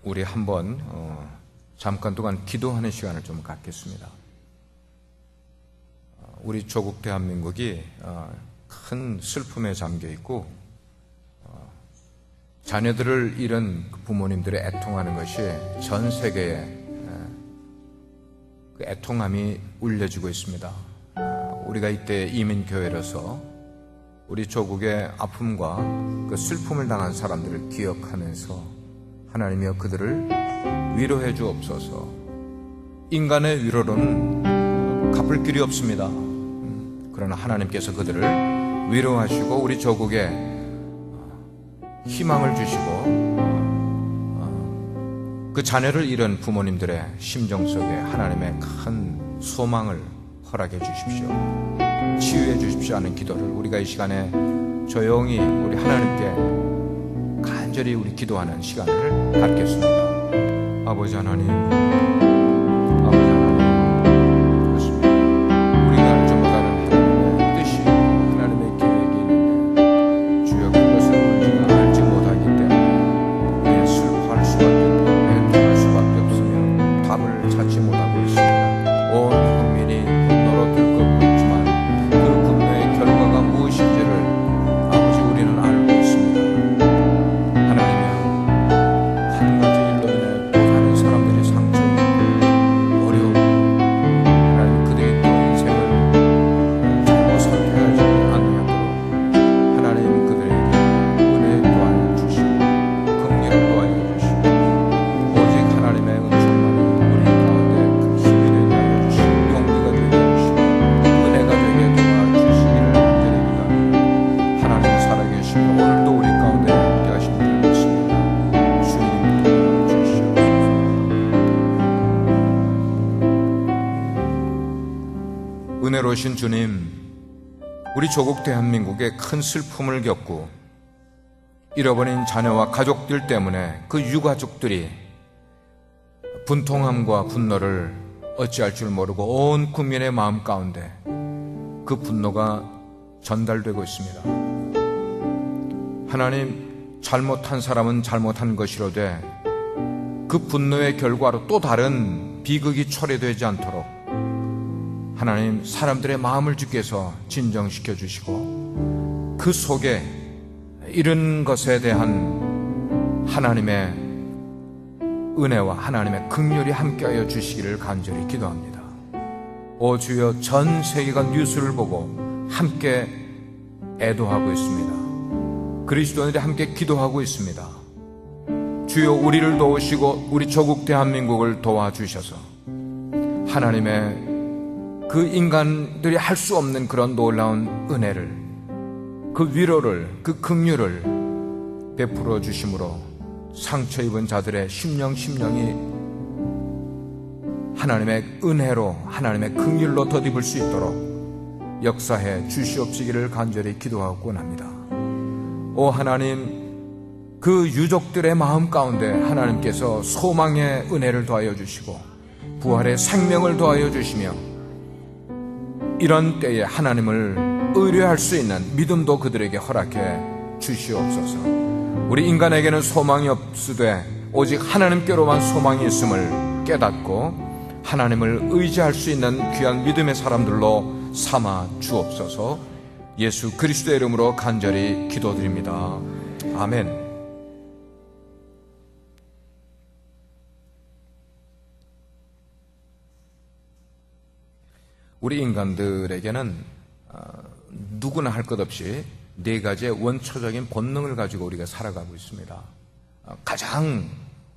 우리 한번 잠깐 동안 기도하는 시간을 좀 갖겠습니다. 우리 조국 대한민국이 큰 슬픔에 잠겨 있고 자녀들을 잃은 부모님들의 애통하는 것이 전 세계에 그 애통함이 울려지고 있습니다. 우리가 이때 이민교회로서 우리 조국의 아픔과 그 슬픔을 당한 사람들을 기억하면서 하나님이여 그들을 위로해 주옵소서. 인간의 위로로는 갚을 길이 없습니다. 그러나 하나님께서 그들을 위로하시고 우리 조국에 희망을 주시고 그 자녀를 잃은 부모님들의 심정 속에 하나님의 큰 소망을 허락해 주십시오. 치유해 주십시오 하는 기도를 우리가 이 시간에 조용히 우리 하나님께 간절히 우리 기도하는 시간을 갖겠습니다. 아버지 하나님, 아버지 하나님, 그렇습니다. 우리가 알지 못하는 하나님의 뜻이, 하나님의 계획이 있는데 주여 그것을 우리가 알지 못하기 때문에 우리의 슬퍼할 수밖에 없고 애통할 수밖에 없으며 답을 찾지 못하고 있습니다. 온 국민이 분노로 들끓고 있지만 그 분노의 결과가 무엇인지를 아버지 우리는 알고 있습니다. 하나님이여 한 가지 일로 인해 또 다른 사람들이 상처입고 어려움고 하나님 그들이 또 인생을 잘못 선택하지 않도록 하나님 그들에게 은혜 도와여 주시고 긍휼을 도와여 주시고 오직 하나님의 은총만이 우리 가운데 그 힘이 되게 하여 주시고 용기가 되게 하시고 은혜가 되게 도와주시기를 간절히 기도합니다. 하나님 살아계시고 오늘도 우리 가운데 함께 하신 줄 믿습니다. 주님 도와주시옵소서. 은혜로우신 주님, 우리 조국 대한민국에 큰 슬픔을 겪고 잃어버린 자녀와 가족들 때문에 그 유가족들이 분통함과 분노를 어찌할 줄 모르고 온 국민의 마음 가운데 그 분노가 전달되고 있습니다. 하나님, 잘못한 사람은 잘못한 것이로되 그 분노의 결과로 또 다른 비극이 초래되지 않도록 하나님 사람들의 마음을 주께서 진정시켜 주시고 그 속에 이런 것에 대한 하나님의 은혜와 하나님의 긍휼이 함께하여 주시기를 간절히 기도합니다. 오 주여, 전 세계가 뉴스를 보고 함께 애도하고 있습니다. 그리스도인들이 함께 기도하고 있습니다. 주여, 우리를 도우시고 우리 조국 대한민국을 도와주셔서 하나님의 그 인간들이 할 수 없는 그런 놀라운 은혜를, 그 위로를, 그 긍휼을 베풀어 주심으로 상처 입은 자들의 심령이 하나님의 은혜로, 하나님의 긍휼로 덧입을 수 있도록 역사해 주시옵시기를 간절히 기도하고 원합니다. 오 하나님, 그 유족들의 마음 가운데 하나님께서 소망의 은혜를 더하여 주시고 부활의 생명을 더하여 주시며 이런 때에 하나님을 의뢰할 수 있는 믿음도 그들에게 허락해 주시옵소서. 우리 인간에게는 소망이 없으되 오직 하나님께로만 소망이 있음을 깨닫고 하나님을 의지할 수 있는 귀한 믿음의 사람들로 삼아 주옵소서. 예수 그리스도의 이름으로 간절히 기도드립니다. 아멘. 우리 인간들에게는 누구나 할 것 없이 네 가지의 원초적인 본능을 가지고 우리가 살아가고 있습니다. 가장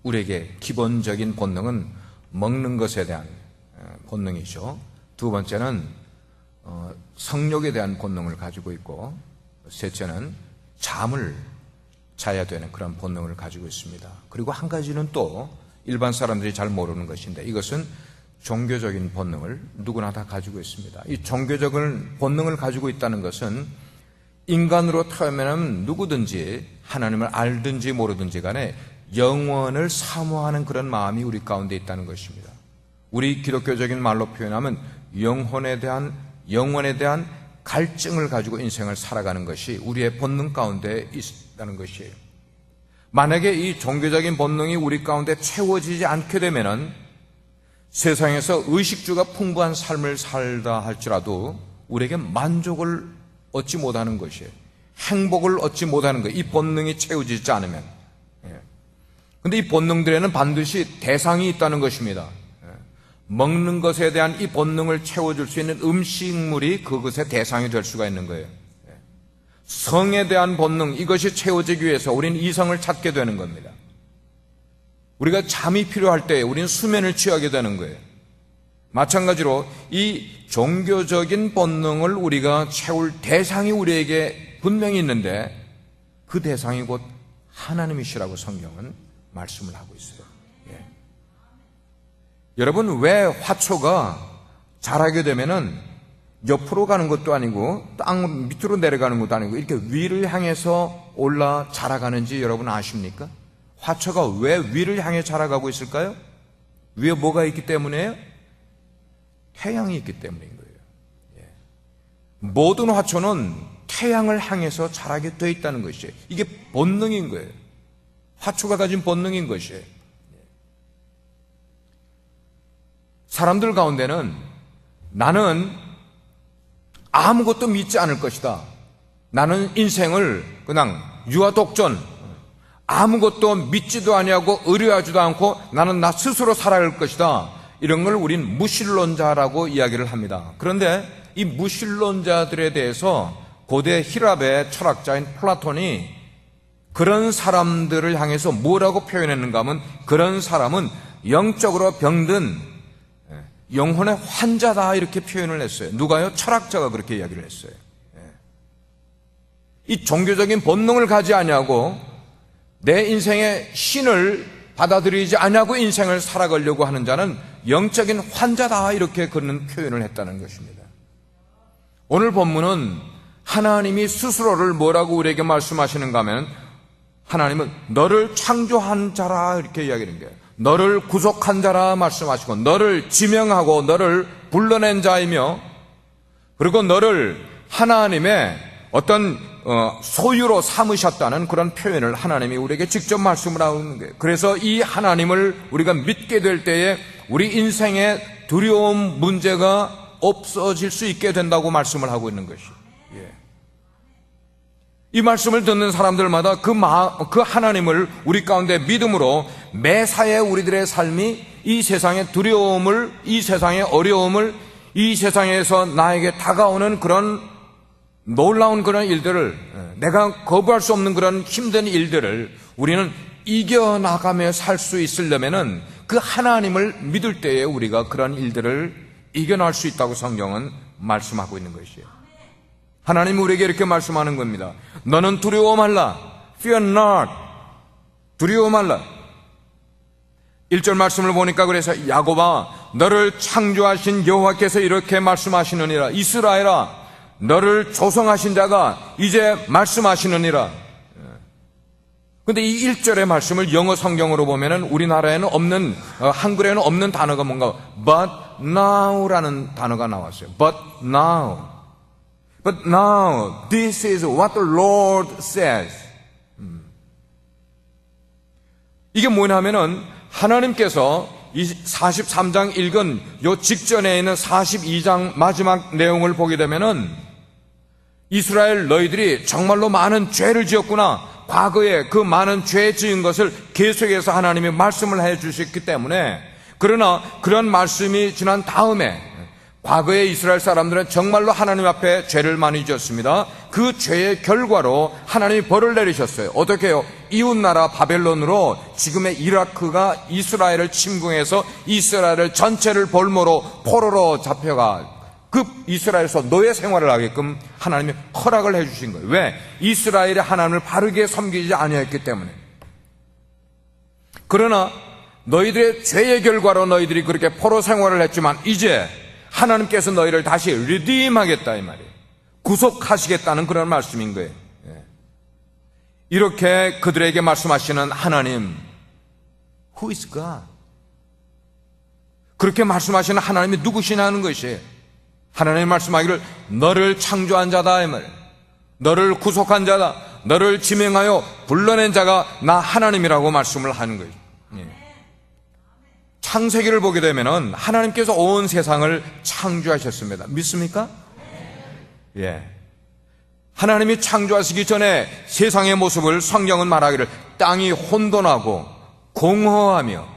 우리에게 기본적인 본능은 먹는 것에 대한 본능이죠. 두 번째는 성욕에 대한 본능을 가지고 있고, 셋째는 잠을 자야 되는 그런 본능을 가지고 있습니다. 그리고 한 가지는 또 일반 사람들이 잘 모르는 것인데, 이것은 종교적인 본능을 누구나 다 가지고 있습니다. 이 종교적인 본능을 가지고 있다는 것은 인간으로 태어나면 누구든지 하나님을 알든지 모르든지 간에 영원을 사모하는 그런 마음이 우리 가운데 있다는 것입니다. 우리 기독교적인 말로 표현하면 영원에 대한 갈증을 가지고 인생을 살아가는 것이 우리의 본능 가운데 있다는 것이에요. 만약에 이 종교적인 본능이 우리 가운데 채워지지 않게 되면은 세상에서 의식주가 풍부한 삶을 살다 할지라도 우리에게 만족을 얻지 못하는 것이에요. 행복을 얻지 못하는 거예요. 이 본능이 채워지지 않으면. 그런데 이 본능들에는 반드시 대상이 있다는 것입니다. 먹는 것에 대한 이 본능을 채워줄 수 있는 음식물이 그것의 대상이 될 수가 있는 거예요. 성에 대한 본능, 이것이 채워지기 위해서 우리는 이성을 찾게 되는 겁니다. 우리가 잠이 필요할 때 우리는 수면을 취하게 되는 거예요. 마찬가지로 이 종교적인 본능을 우리가 채울 대상이 우리에게 분명히 있는데 그 대상이 곧 하나님이시라고 성경은 말씀을 하고 있어요. 예. 여러분, 왜 화초가 자라게 되면은 옆으로 가는 것도 아니고 땅 밑으로 내려가는 것도 아니고 이렇게 위를 향해서 올라 자라가는지 여러분 아십니까? 화초가 왜 위를 향해 자라가고 있을까요? 위에 뭐가 있기 때문에요? 태양이 있기 때문인 거예요. 예. 모든 화초는 태양을 향해서 자라게 되어 있다는 것이에요. 이게 본능인 거예요. 화초가 가진 본능인 것이에요. 사람들 가운데는 나는 아무것도 믿지 않을 것이다. 나는 인생을 그냥 유아독전, 아무것도 믿지도 아니하고 의뢰하지도 않고 나는 나 스스로 살아갈 것이다. 이런 걸 우린 무신론자라고 이야기를 합니다. 그런데 이 무신론자들에 대해서 고대 힐랍의 철학자인 플라톤이 그런 사람들을 향해서 뭐라고 표현했는가 하면 그런 사람은 영적으로 병든 영혼의 환자다 이렇게 표현을 했어요. 누가요? 철학자가 그렇게 이야기를 했어요. 이 종교적인 본능을 가지 아니하고 내 인생의 신을 받아들이지 아니하고 인생을 살아가려고 하는 자는 영적인 환자다 이렇게 그런 표현을 했다는 것입니다. 오늘 본문은 하나님이 스스로를 뭐라고 우리에게 말씀하시는가 하면 하나님은 너를 창조한 자라 이렇게 이야기하는 거예요. 너를 구속한 자라 말씀하시고 너를 지명하고 너를 불러낸 자이며 그리고 너를 하나님의 어떤 소유로 삼으셨다는 그런 표현을 하나님이 우리에게 직접 말씀을 하는 거예요. 그래서 이 하나님을 우리가 믿게 될 때에 우리 인생의 두려움 문제가 없어질 수 있게 된다고 말씀을 하고 있는 것이에요. 이 말씀을 듣는 사람들마다 그 하나님을 우리 가운데 믿음으로 매사에 우리들의 삶이 이 세상의 두려움을, 이 세상의 어려움을, 이 세상에서 나에게 다가오는 그런 놀라운 그런 일들을, 내가 거부할 수 없는 그런 힘든 일들을 우리는 이겨나가며 살 수 있으려면은 그 하나님을 믿을 때에 우리가 그런 일들을 이겨낼 수 있다고 성경은 말씀하고 있는 것이에요. 하나님이 우리에게 이렇게 말씀하는 겁니다. 너는 두려워 말라. Fear not. 두려워 말라. 1절 말씀을 보니까 그래서 야곱아 너를 창조하신 여호와께서 이렇게 말씀하시느니라. 이스라엘아 너를 조성하신 자가 이제 말씀하시느니라. 근데 이 1절의 말씀을 영어 성경으로 보면은 우리나라에는 없는, 한글에는 없는 단어가 뭔가 but now라는 단어가 나왔어요. But now. But now, this is what the Lord says. 이게 뭐냐면은 하나님께서 이 43장 읽은 요 직전에 있는 42장 마지막 내용을 보게 되면은 이스라엘 너희들이 정말로 많은 죄를 지었구나. 과거에 그 많은 죄 지은 것을 계속해서 하나님이 말씀을 해 주셨기 때문에 그러나 그런 말씀이 지난 다음에 과거의 이스라엘 사람들은 정말로 하나님 앞에 죄를 많이 지었습니다. 그 죄의 결과로 하나님이 벌을 내리셨어요. 어떻게 해요? 이웃나라 바벨론으로 지금의 이라크가 이스라엘을 침공해서 이스라엘을 전체를 볼모로 포로로 잡혀가 그 이스라엘에서 노예 생활을 하게끔 하나님이 허락을 해 주신 거예요. 왜? 이스라엘이 하나님을 바르게 섬기지 아니했기 때문에. 그러나 너희들의 죄의 결과로 너희들이 그렇게 포로 생활을 했지만 이제 하나님께서 너희를 다시 리디임하겠다 이 말이에요. 구속하시겠다는 그런 말씀인 거예요. 이렇게 그들에게 말씀하시는 하나님, Who is God? 그렇게 말씀하시는 하나님이 누구시냐는 것이에요. 하나님이 말씀하기를 너를 창조한 자다 이 말이에요. 너를 구속한 자다. 너를 지명하여 불러낸 자가 나 하나님이라고 말씀을 하는 거예요. 창세기를 보게 되면은 하나님께서 온 세상을 창조하셨습니다. 믿습니까? 예. 하나님이 창조하시기 전에 세상의 모습을 성경은 말하기를 땅이 혼돈하고 공허하며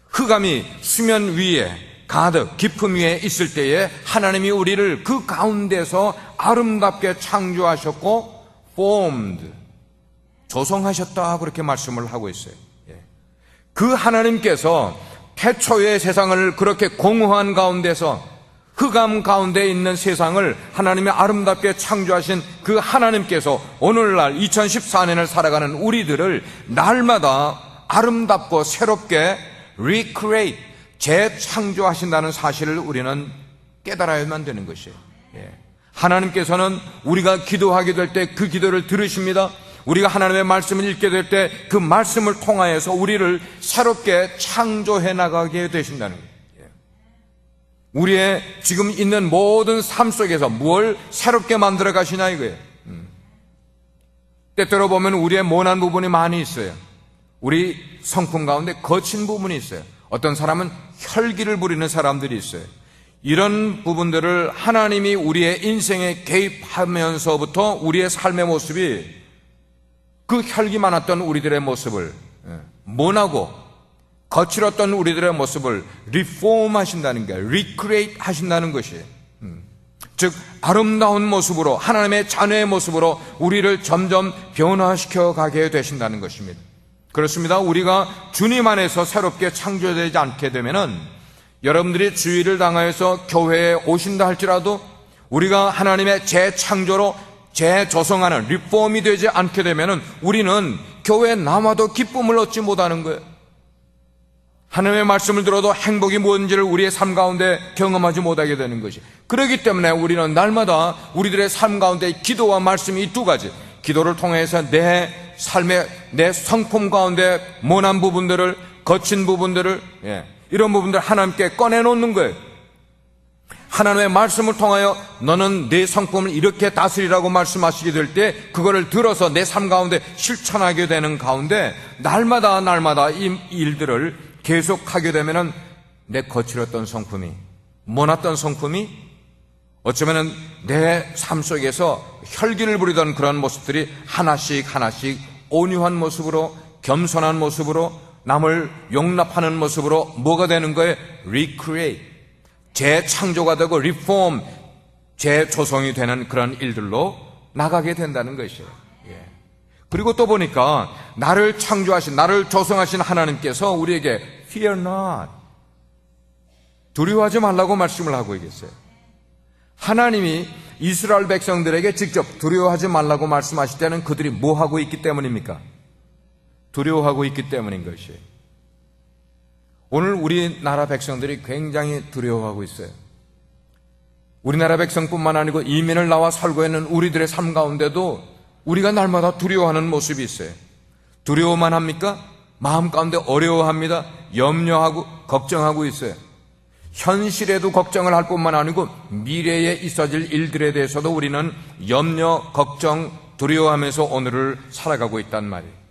흑암이 수면 위에 가득 깊음 위에 있을 때에 하나님이 우리를 그 가운데서 아름답게 창조하셨고 formed, 조성하셨다 그렇게 말씀을 하고 있어요. 그 하나님께서 태초의 세상을 그렇게 공허한 가운데서 흑암 가운데 있는 세상을 하나님이 아름답게 창조하신 그 하나님께서 오늘날 2014년을 살아가는 우리들을 날마다 아름답고 새롭게 recreate, 재창조하신다는 사실을 우리는 깨달아야만 되는 것이에요. 하나님께서는 우리가 기도하게 될 때 그 기도를 들으십니다. 우리가 하나님의 말씀을 읽게 될 때 그 말씀을 통하여서 우리를 새롭게 창조해 나가게 되신다는 거예요. 우리의 지금 있는 모든 삶 속에서 뭘 새롭게 만들어 가시냐 이거예요. 때때로 보면 우리의 모난 부분이 많이 있어요. 우리 성품 가운데 거친 부분이 있어요. 어떤 사람은 혈기를 부리는 사람들이 있어요. 이런 부분들을 하나님이 우리의 인생에 개입하면서부터 우리의 삶의 모습이 그 혈기 많았던 우리들의 모습을 모나고 거칠었던 우리들의 모습을 리폼 하신다는 게 리크리에이트 하신다는 것이에요. 즉 아름다운 모습으로 하나님의 자녀의 모습으로 우리를 점점 변화시켜 가게 되신다는 것입니다. 그렇습니다. 우리가 주님 안에서 새롭게 창조되지 않게 되면은 여러분들이 주의를 당하여서 교회에 오신다 할지라도 우리가 하나님의 재창조로 재조성하는 리폼이 되지 않게 되면은 우리는 교회에 남아도 기쁨을 얻지 못하는 거예요. 하나님의 말씀을 들어도 행복이 뭔지를 우리의 삶 가운데 경험하지 못하게 되는 것이. 그렇기 때문에 우리는 날마다 우리들의 삶 가운데 기도와 말씀이 이 두 가지, 기도를 통해서 내 삶의 내 성품 가운데 모난 부분들을, 거친 부분들을, 이런 부분들을 하나님께 꺼내놓는 거예요. 하나님의 말씀을 통하여 너는 내 성품을 이렇게 다스리라고 말씀하시게 될 때 그거를 들어서 내 삶 가운데 실천하게 되는 가운데 날마다 이 일들을 계속하게 되면은 내 거칠었던 성품이, 모났던 성품이 어쩌면은 내 삶 속에서 혈기를 부리던 그런 모습들이 하나씩 온유한 모습으로, 겸손한 모습으로, 남을 용납하는 모습으로 뭐가 되는 거예요? recreate, 재창조가 되고 reform, 재조성이 되는 그런 일들로 나가게 된다는 것이에요. 그리고 또 보니까 나를 창조하신, 나를 조성하신 하나님께서 우리에게 fear not, 두려워하지 말라고 말씀을 하고 계세요. 하나님이 이스라엘 백성들에게 직접 두려워하지 말라고 말씀하실 때는 그들이 뭐 하고 있기 때문입니까? 두려워하고 있기 때문인 것이에요. 오늘 우리나라 백성들이 굉장히 두려워하고 있어요. 우리나라 백성뿐만 아니고 이민을 나와 살고 있는 우리들의 삶 가운데도 우리가 날마다 두려워하는 모습이 있어요. 두려워만 합니까? 마음 가운데 어려워합니다. 염려하고 걱정하고 있어요. 현실에도 걱정을 할 뿐만 아니고 미래에 있어질 일들에 대해서도 우리는 염려, 걱정, 두려워하면서 오늘을 살아가고 있단 말이에요.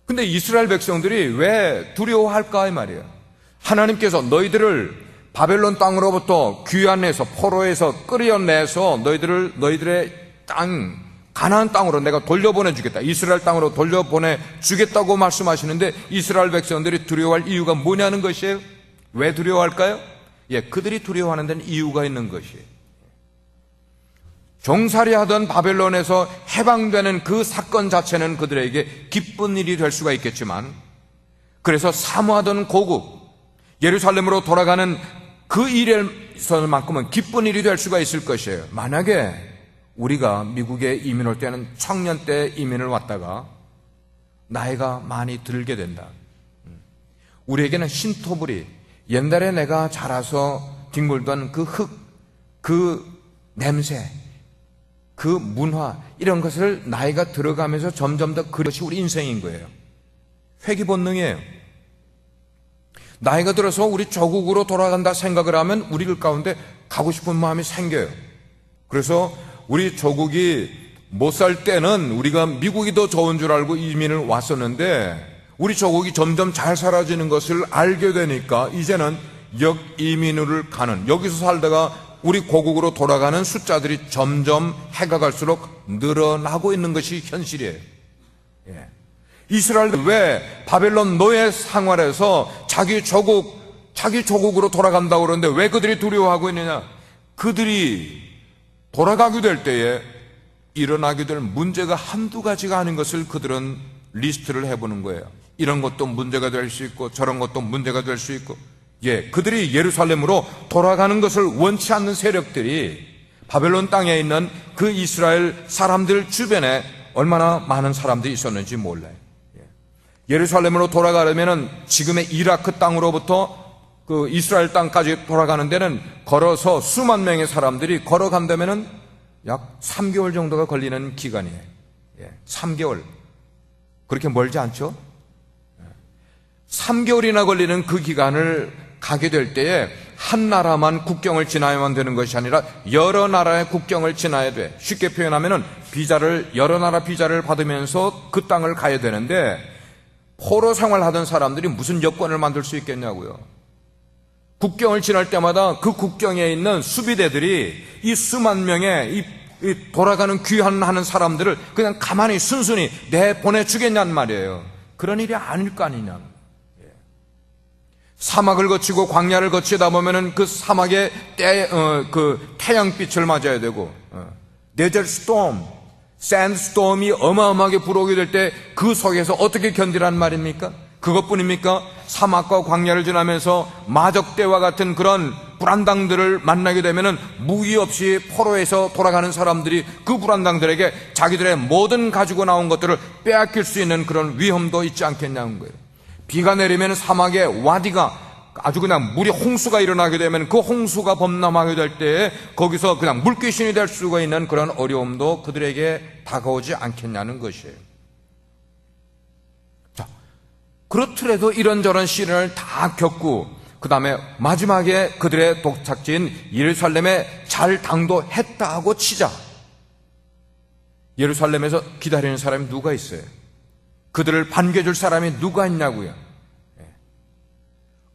근데 이스라엘 백성들이 왜 두려워할까 이 말이에요. 하나님께서 너희들을 바벨론 땅으로부터 귀환해서 포로에서 끌어내서 너희들의 땅, 가나안 땅으로 내가 돌려보내주겠다, 이스라엘 땅으로 돌려보내주겠다고 말씀하시는데 이스라엘 백성들이 두려워할 이유가 뭐냐는 것이에요. 왜 두려워할까요? 그들이 두려워하는 데는 이유가 있는 것이에요. 종살이하던 바벨론에서 해방되는 그 사건 자체는 그들에게 기쁜 일이 될 수가 있겠지만, 그래서 사모하던 고국 예루살렘으로 돌아가는 그 일에서만큼은 기쁜 일이 될 수가 있을 것이에요. 만약에 우리가 미국에 이민 올 때는 청년 때 이민을 왔다가 나이가 많이 들게 된다. 우리에게는 신토부리, 옛날에 내가 자라서 뒹굴던 그 흙, 그 냄새, 그 문화, 이런 것을 나이가 들어가면서 점점 더 그것이 우리 인생인 거예요. 회귀 본능이에요. 나이가 들어서 우리 조국으로 돌아간다 생각을 하면 우리 가운데 가고 싶은 마음이 생겨요. 그래서 우리 조국이 못 살 때는 우리가 미국이 더 좋은 줄 알고 이민을 왔었는데 우리 조국이 점점 잘 살아지는 것을 알게 되니까 이제는 역이민을 가는, 여기서 살다가 우리 고국으로 돌아가는 숫자들이 점점 해가 갈수록 늘어나고 있는 것이 현실이에요. 예. 이스라엘도 왜 바벨론 노예 생활에서 자기 조국으로 돌아간다고 그러는데 왜 그들이 두려워하고 있느냐? 그들이 돌아가게 될 때에 일어나게 될 문제가 한두 가지가 아닌 것을 그들은 리스트를 해보는 거예요. 이런 것도 문제가 될 수 있고 저런 것도 문제가 될 수 있고, 그들이 예루살렘으로 돌아가는 것을 원치 않는 세력들이 바벨론 땅에 있는 그 이스라엘 사람들 주변에 얼마나 많은 사람들이 있었는지 몰라요. 예루살렘으로 돌아가려면 지금의 이라크 땅으로부터 그 이스라엘 땅까지 돌아가는 데는 걸어서 수만 명의 사람들이 걸어간다면은 약 3개월 정도가 걸리는 기간이에요. 3개월. 그렇게 멀지 않죠? 3개월이나 걸리는 그 기간을 가게 될 때에 한 나라만 국경을 지나야만 되는 것이 아니라 여러 나라의 국경을 지나야 돼. 쉽게 표현하면은 여러 나라 비자를 받으면서 그 땅을 가야 되는데, 포로 생활하던 사람들이 무슨 여권을 만들 수 있겠냐고요. 국경을 지날 때마다 그 국경에 있는 수비대들이 이 수만 명의 이 돌아가는 귀환하는 사람들을 그냥 가만히 순순히 내보내주겠냐는 말이에요. 그런 일이 아닐 거 아니냐. 사막을 거치고 광야를 거치다 보면은 그 사막에 그 태양빛을 맞아야 되고, 데저트 스톰, 샌드스톰이 어마어마하게 불어오게 될 때 그 속에서 어떻게 견디란 말입니까? 그것뿐입니까? 사막과 광야를 지나면서 마적대와 같은 그런 불안당들을 만나게 되면은 무기 없이 포로에서 돌아가는 사람들이 그 불안당들에게 자기들의 모든 가지고 나온 것들을 빼앗길 수 있는 그런 위험도 있지 않겠냐는 거예요. 비가 내리면 사막에 와디가 아주 그냥 물이 홍수가 일어나게 되면 그 홍수가 범람하게 될 때에 거기서 그냥 물귀신이 될 수가 있는 그런 어려움도 그들에게 다가오지 않겠냐는 것이에요. 자, 그렇더라도 이런저런 시련을 다 겪고 그 다음에 마지막에 그들의 도착지인 예루살렘에 잘 당도했다 하고 치자. 예루살렘에서 기다리는 사람이 누가 있어요? 그들을 반겨줄 사람이 누가 있냐고요.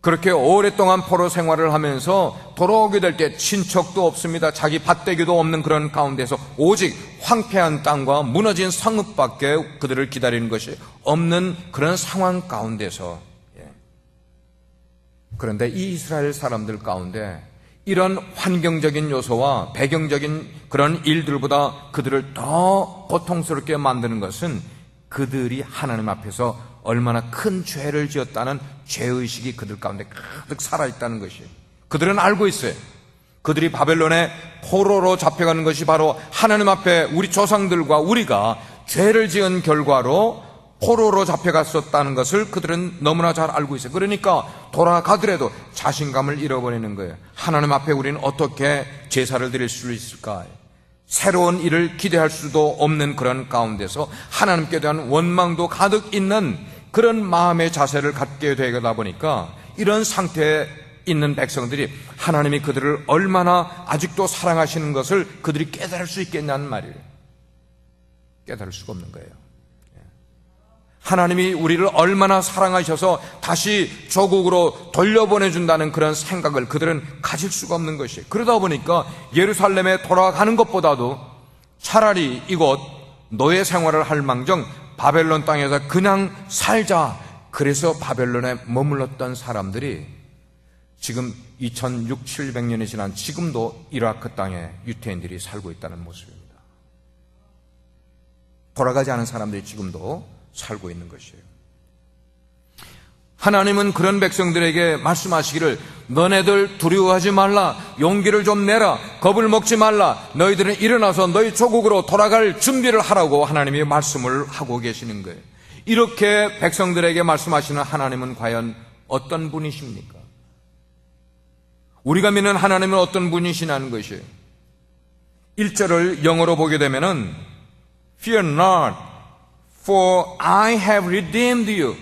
그렇게 오랫동안 포로 생활을 하면서 돌아오게 될 때 친척도 없습니다. 자기 밭대기도 없는 그런 가운데서 오직 황폐한 땅과 무너진 성읍밖에 그들을 기다리는 것이 없는 그런 상황 가운데서, 그런데 이 이스라엘 사람들 가운데 이런 환경적인 요소와 배경적인 그런 일들보다 그들을 더 고통스럽게 만드는 것은 그들이 하나님 앞에서 얼마나 큰 죄를 지었다는 죄의식이 그들 가운데 가득 살아있다는 것이에요. 그들은 알고 있어요. 그들이 바벨론의 포로로 잡혀가는 것이 바로 하나님 앞에 우리 조상들과 우리가 죄를 지은 결과로 포로로 잡혀갔었다는 것을 그들은 너무나 잘 알고 있어요. 그러니까 돌아가더라도 자신감을 잃어버리는 거예요. 하나님 앞에 우리는 어떻게 제사를 드릴 수 있을까? 새로운 일을 기대할 수도 없는 그런 가운데서 하나님께 대한 원망도 가득 있는 그런 마음의 자세를 갖게 되다 보니까 이런 상태에 있는 백성들이 하나님이 그들을 얼마나 아직도 사랑하시는 것을 그들이 깨달을 수 있겠냐는 말이에요. 깨달을 수가 없는 거예요. 하나님이 우리를 얼마나 사랑하셔서 다시 조국으로 돌려보내준다는 그런 생각을 그들은 가질 수가 없는 것이에요. 그러다 보니까 예루살렘에 돌아가는 것보다도 차라리 이곳 노예 생활을 할 망정 바벨론 땅에서 그냥 살자, 그래서 바벨론에 머물렀던 사람들이 지금 2600, 700년이 지난 지금도 이라크 땅에 유태인들이 살고 있다는 모습입니다. 돌아가지 않은 사람들이 지금도 살고 있는 것이에요. 하나님은 그런 백성들에게 말씀하시기를 너네들 두려워하지 말라, 용기를 좀 내라, 겁을 먹지 말라, 너희들은 일어나서 너희 조국으로 돌아갈 준비를 하라고 하나님이 말씀을 하고 계시는 거예요. 이렇게 백성들에게 말씀하시는 하나님은 과연 어떤 분이십니까? 우리가 믿는 하나님은 어떤 분이시냐는 것이에요. 1절을 영어로 보게 되면은 Fear not, for I have redeemed you.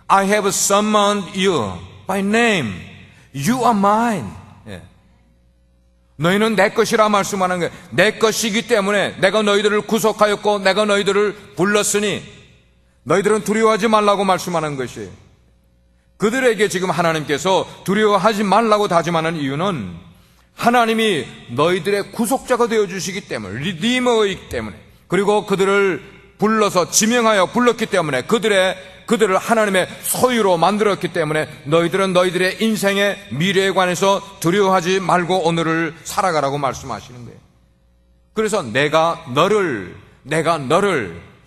I have summoned you by name. You are mine. 너희는 내 것이라 말씀하는 거예요. 내 것이기 때문에 내가 너희들을 구속하였고 내가 너희들을 불렀으니 너희들은 두려워하지 말라고 말씀하는 것이에요. 그들에게 지금 하나님께서 두려워하지 말라고 다짐하는 이유는 하나님이 너희들의 구속자가 되어주시기 때문에, 리디머이기 때문에, 그리고 그들을 불러서 지명하여 불렀기 때문에, 그들을 하나님의 소유로 만들었기 때문에 너희들은 너희들의 인생의 미래에 관해서 두려워하지 말고 오늘을 살아가라고 말씀하시는 거예요. 그래서 내가 너를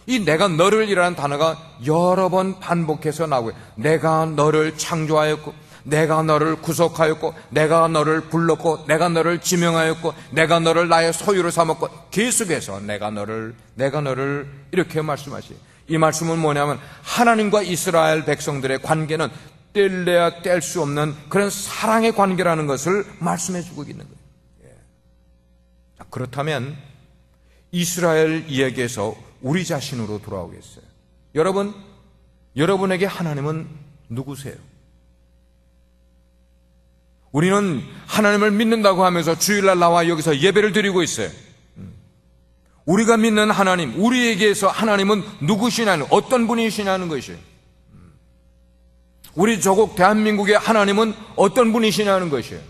이 내가 너를 이라는 단어가 여러 번 반복해서 나오고요. 내가 너를 창조하였고 내가 너를 구속하였고 내가 너를 불렀고 내가 너를 지명하였고 내가 너를 나의 소유로 삼았고 계속해서 내가 너를 이렇게 말씀하시죠. 이 말씀은 뭐냐면 하나님과 이스라엘 백성들의 관계는 뗄래야 뗄 수 없는 그런 사랑의 관계라는 것을 말씀해 주고 있는 거예요. 그렇다면 이스라엘 이야기에서 우리 자신으로 돌아오겠어요. 여러분에게 하나님은 누구세요? 우리는 하나님을 믿는다고 하면서 주일날 나와 여기서 예배를 드리고 있어요. 우리가 믿는 하나님, 우리에게서 하나님은 누구시냐는, 어떤 분이시냐는 것이에요. 우리 조국 대한민국의 하나님은 어떤 분이시냐는 것이에요.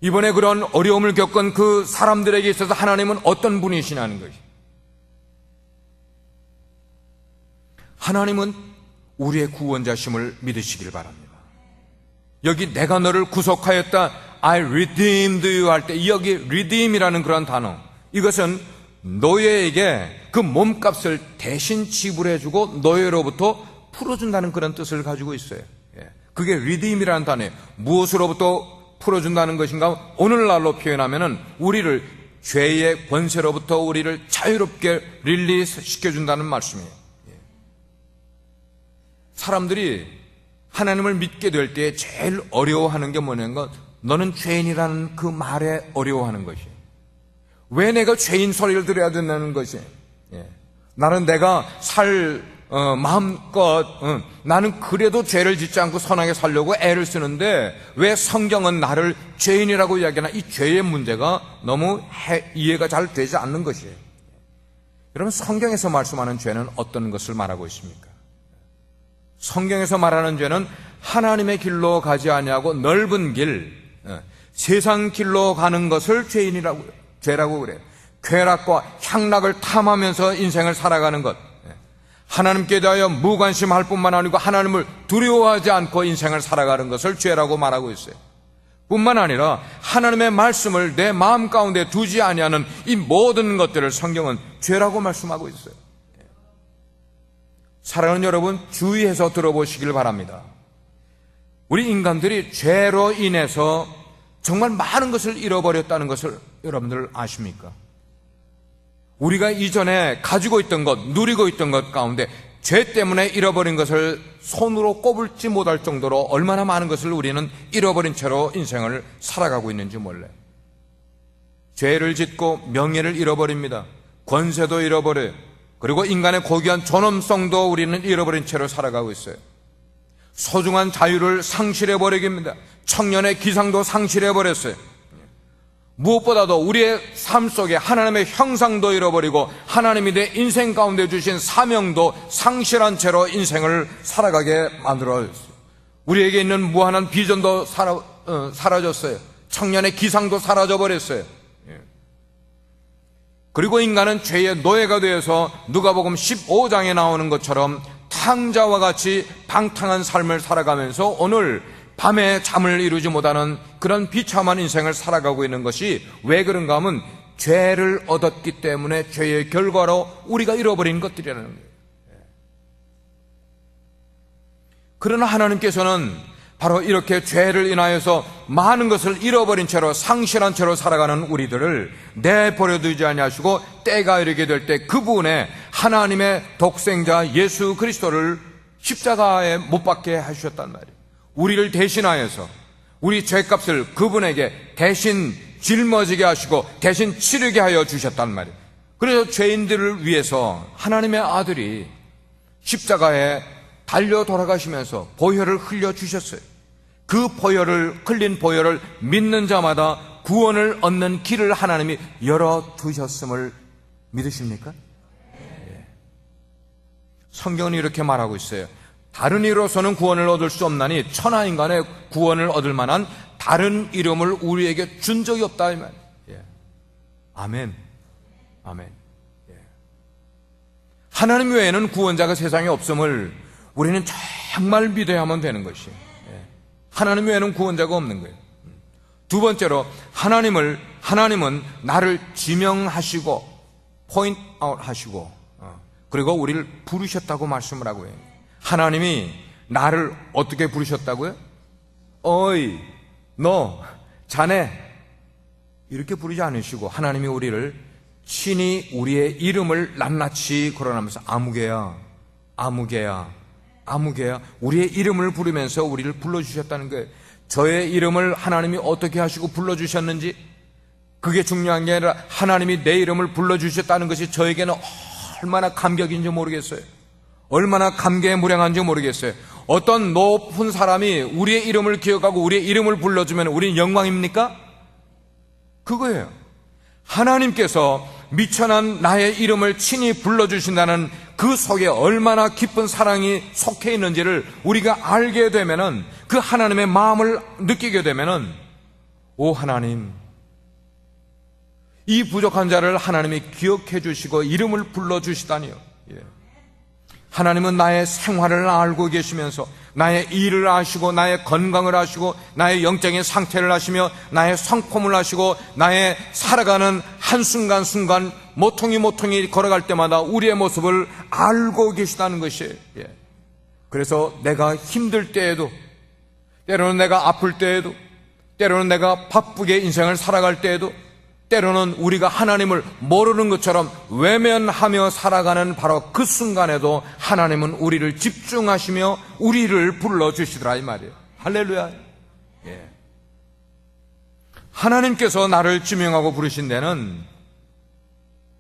이번에 그런 어려움을 겪은 그 사람들에게 있어서 하나님은 어떤 분이시냐는 것이에요. 하나님은 우리의 구원자심을 믿으시길 바랍니다. 여기 내가 너를 구속하였다, I redeemed you 할 때 여기 redeem이라는 그런 단어, 이것은 노예에게 그 몸값을 대신 지불해주고 노예로부터 풀어준다는 그런 뜻을 가지고 있어요. 그게 redeem이라는 단어예요. 무엇으로부터 풀어준다는 것인가? 오늘날로 표현하면은 우리를 죄의 권세로부터 우리를 자유롭게 릴리스 시켜준다는 말씀이에요. 사람들이 하나님을 믿게 될 때 제일 어려워하는 게 뭐냐면 너는 죄인이라는 그 말에 어려워하는 것이에요. 왜 내가 죄인 소리를 들어야 된다는 것이에요. 나는 내가 마음껏 나는 그래도 죄를 짓지 않고 선하게 살려고 애를 쓰는데 왜 성경은 나를 죄인이라고 이야기하나? 이 죄의 문제가 너무 이해가 잘 되지 않는 것이에요. 여러분, 성경에서 말씀하는 죄는 어떤 것을 말하고 있습니까? 성경에서 말하는 죄는 하나님의 길로 가지 아니하고 넓은 길, 세상 길로 가는 것을 죄라고 그래요. 쾌락과 향락을 탐하면서 인생을 살아가는 것, 하나님께 대하여 무관심할 뿐만 아니고 하나님을 두려워하지 않고 인생을 살아가는 것을 죄라고 말하고 있어요. 뿐만 아니라 하나님의 말씀을 내 마음 가운데 두지 아니하는 이 모든 것들을 성경은 죄라고 말씀하고 있어요. 사랑하는 여러분, 주의해서 들어보시길 바랍니다. 우리 인간들이 죄로 인해서 정말 많은 것을 잃어버렸다는 것을 여러분들 아십니까? 우리가 이전에 가지고 있던 것, 누리고 있던 것 가운데 죄 때문에 잃어버린 것을 손으로 꼽을지 못할 정도로 얼마나 많은 것을 우리는 잃어버린 채로 인생을 살아가고 있는지 몰라요. 죄를 짓고 명예를 잃어버립니다. 권세도 잃어버려요. 그리고 인간의 고귀한 존엄성도 우리는 잃어버린 채로 살아가고 있어요. 소중한 자유를 상실해버리기입니다. 청년의 기상도 상실해버렸어요. 무엇보다도 우리의 삶 속에 하나님의 형상도 잃어버리고 하나님이 내 인생 가운데 주신 사명도 상실한 채로 인생을 살아가게 만들어졌어요. 우리에게 있는 무한한 비전도 사라졌어요. 청년의 기상도 사라져버렸어요. 그리고 인간은 죄의 노예가 되어서 누가복음 15장에 나오는 것처럼 탕자와 같이 방탕한 삶을 살아가면서 오늘 밤에 잠을 이루지 못하는 그런 비참한 인생을 살아가고 있는 것이 왜 그런가 하면 죄를 얻었기 때문에 죄의 결과로 우리가 잃어버린 것들이라는 거예요. 그러나 하나님께서는 바로 이렇게 죄를 인하여서 많은 것을 잃어버린 채로 상실한 채로 살아가는 우리들을 내버려두지 아니하시고 때가 이르게 될 때 그분의 하나님의 독생자 예수 그리스도를 십자가에 못 박게 하셨단 말이에요. 우리를 대신하여서 우리 죄값을 그분에게 대신 짊어지게 하시고 대신 치르게 하여 주셨단 말이에요. 그래서 죄인들을 위해서 하나님의 아들이 십자가에 달려 돌아가시면서 보혈을 흘려주셨어요. 그 흘린 보혈을 믿는 자마다 구원을 얻는 길을 하나님이 열어두셨음을 믿으십니까? 성경은 이렇게 말하고 있어요. 다른 이로서는 구원을 얻을 수 없나니 천하인간의 구원을 얻을 만한 다른 이름을 우리에게 준 적이 없다. 이 말. 아멘. 아멘. 하나님 외에는 구원자가 세상에 없음을 우리는 정말 믿어야만 되는 것이에요. 하나님 외에는 구원자가 없는 거예요. 두 번째로 하나님은 나를 지명하시고 포인트 아웃 하시고 그리고 우리를 부르셨다고 말씀을 하고 해요. 하나님이 나를 어떻게 부르셨다고요? 어이, 너, 자네 이렇게 부르지 않으시고 하나님이 우리를 친히 우리의 이름을 낱낱이 거론하면서 아무개야, 아무개야, 아무개야 우리의 이름을 부르면서 우리를 불러주셨다는 거예요. 저의 이름을 하나님이 어떻게 하시고 불러주셨는지 그게 중요한 게 아니라 하나님이 내 이름을 불러주셨다는 것이 저에게는 얼마나 감격인지 모르겠어요. 얼마나 감개에 무량한지 모르겠어요. 어떤 높은 사람이 우리의 이름을 기억하고 우리의 이름을 불러주면 우리는 영광입니까? 그거예요. 하나님께서 미천한 나의 이름을 친히 불러주신다는 그 속에 얼마나 깊은 사랑이 속해 있는지를 우리가 알게 되면은 그 하나님의 마음을 느끼게 되면은 오 하나님, 이 부족한 자를 하나님이 기억해 주시고 이름을 불러주시다니요. 하나님은 나의 생활을 알고 계시면서 나의 일을 아시고 나의 건강을 아시고 나의 영적인 상태를 아시며 나의 성품을 아시고 나의 살아가는 한순간순간 모퉁이 걸어갈 때마다 우리의 모습을 알고 계시다는 것이에요. 그래서 내가 힘들 때에도, 때로는 내가 아플 때에도, 때로는 내가 바쁘게 인생을 살아갈 때에도, 때로는 우리가 하나님을 모르는 것처럼 외면하며 살아가는 바로 그 순간에도 하나님은 우리를 집중하시며 우리를 불러주시더라 이 말이에요. 할렐루야. 하나님께서 나를 지명하고 부르신 데는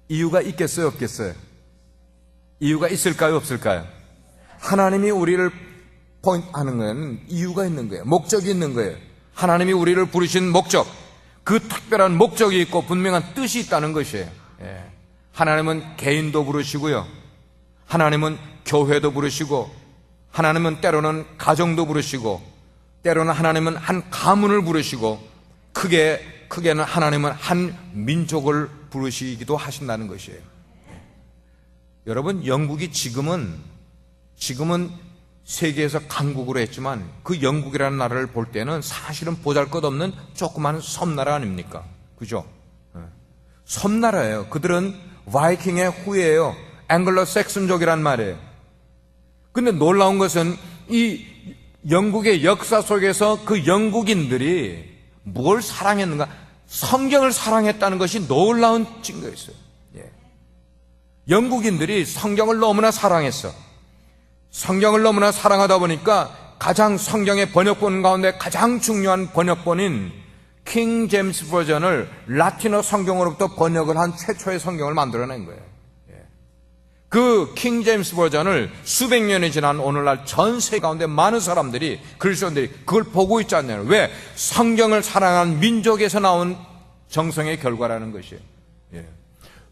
이유가 있겠어요, 없겠어요? 이유가 있을까요, 없을까요? 하나님이 우리를 포인트하는 건 이유가 있는 거예요. 목적이 있는 거예요. 하나님이 우리를 부르신 목적, 그 특별한 목적이 있고 분명한 뜻이 있다는 것이에요. 하나님은 개인도 부르시고요, 하나님은 교회도 부르시고, 하나님은 때로는 가정도 부르시고, 때로는 하나님은 한 가문을 부르시고, 크게는 하나님은 한 민족을 부르시기도 하신다는 것이에요. 여러분, 영국이 지금은 세계에서 강국으로 했지만 그 영국이라는 나라를 볼 때는 사실은 보잘것없는 조그마한 섬나라 아닙니까? 그죠? 섬나라예요. 그들은 바이킹의 후예예요. 앵글로 섹슨족이란 말이에요. 근데 놀라운 것은 이 영국의 역사 속에서 그 영국인들이 뭘 사랑했는가? 성경을 사랑했다는 것이 놀라운 증거였어요. 영국인들이 성경을 너무나 사랑했어. 성경을 너무나 사랑하다 보니까 가장 성경의 번역본 가운데 가장 중요한 번역본인 킹 제임스 버전을 라틴어 성경으로부터 번역을 한 최초의 성경을 만들어낸 거예요. 그 킹 제임스 버전을 수백 년이 지난 오늘날 전 세계 가운데 많은 사람들이, 그리스도인들이 그걸 보고 있지 않냐요. 왜? 성경을 사랑한 민족에서 나온 정성의 결과라는 것이에요.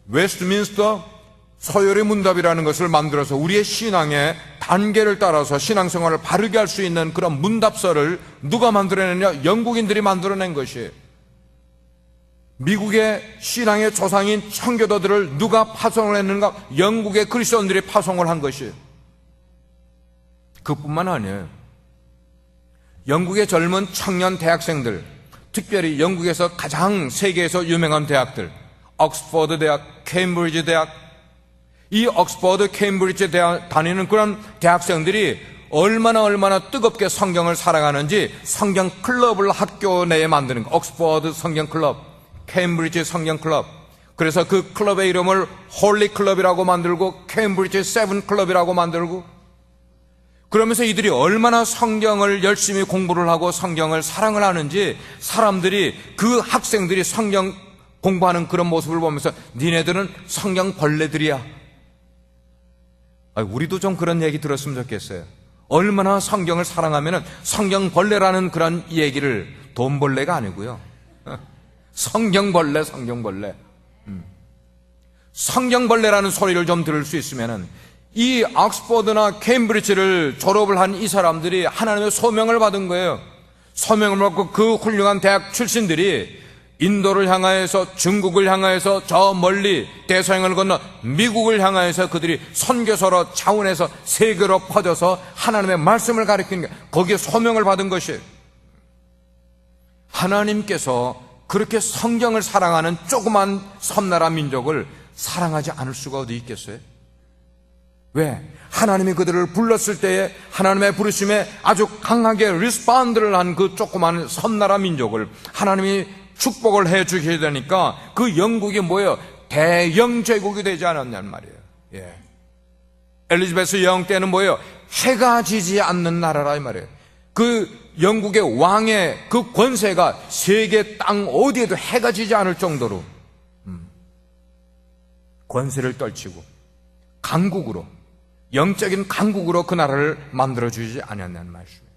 웨스트민스터 서열의 문답이라는 것을 만들어서 우리의 신앙의 단계를 따라서 신앙생활을 바르게 할 수 있는 그런 문답서를 누가 만들어냈냐? 영국인들이 만들어낸 것이에요. 미국의 신앙의 조상인 청교도들을 누가 파송을 했는가? 영국의 그리스도인들이 파송을 한 것이에요. 그뿐만 아니에요. 영국의 젊은 청년 대학생들, 특별히 영국에서 가장 세계에서 유명한 대학들, 옥스퍼드 대학, 케임브리지 대학, 이 옥스퍼드, 케임브리지 대학 다니는 그런 대학생들이 얼마나 뜨겁게 성경을 사랑하는지 성경 클럽을 학교 내에 만드는 거. 옥스퍼드 성경 클럽, 케임브리지 성경 클럽. 그래서 그 클럽의 이름을 홀리 클럽이라고 만들고 케임브리지 세븐 클럽이라고 만들고, 그러면서 이들이 얼마나 성경을 열심히 공부를 하고 성경을 사랑을 하는지 사람들이, 그 학생들이 성경 공부하는 그런 모습을 보면서 니네들은 성경 벌레들이야. 우리도 좀 그런 얘기 들었으면 좋겠어요. 얼마나 성경을 사랑하면 성경 벌레라는 그런 얘기를, 돈벌레가 아니고요, 성경벌레. 성경벌레라는 소리를 좀 들을 수 있으면은 이 옥스퍼드나 케임브리지를 졸업을 한 이 사람들이 하나님의 소명을 받은 거예요. 소명을 받고 그 훌륭한 대학 출신들이 인도를 향하여서, 중국을 향하여서, 저 멀리 대서양을 건너 미국을 향하여서 그들이 선교사로 차원에서 세계로 퍼져서 하나님의 말씀을 가르치는 게, 거기에 소명을 받은 것이에요. 하나님께서 그렇게 성경을 사랑하는 조그만 섬나라 민족을 사랑하지 않을 수가 어디 있겠어요? 왜? 하나님이 그들을 불렀을 때에 하나님의 부르심에 아주 강하게 리스폰드를 한 그 조그만 섬나라 민족을 하나님이 축복을 해 주셔야 되니까 그 영국이 뭐예요? 대영 제국이 되지 않았냔 말이에요. 예. 엘리자베스 여왕 때는 뭐예요? 해가 지지 않는 나라라 이 말이에요. 그 영국의 왕의 그 권세가 세계 땅 어디에도 해가 지지 않을 정도로 권세를 떨치고 강국으로, 영적인 강국으로 그 나라를 만들어주지 않았냐는 말씀이에요.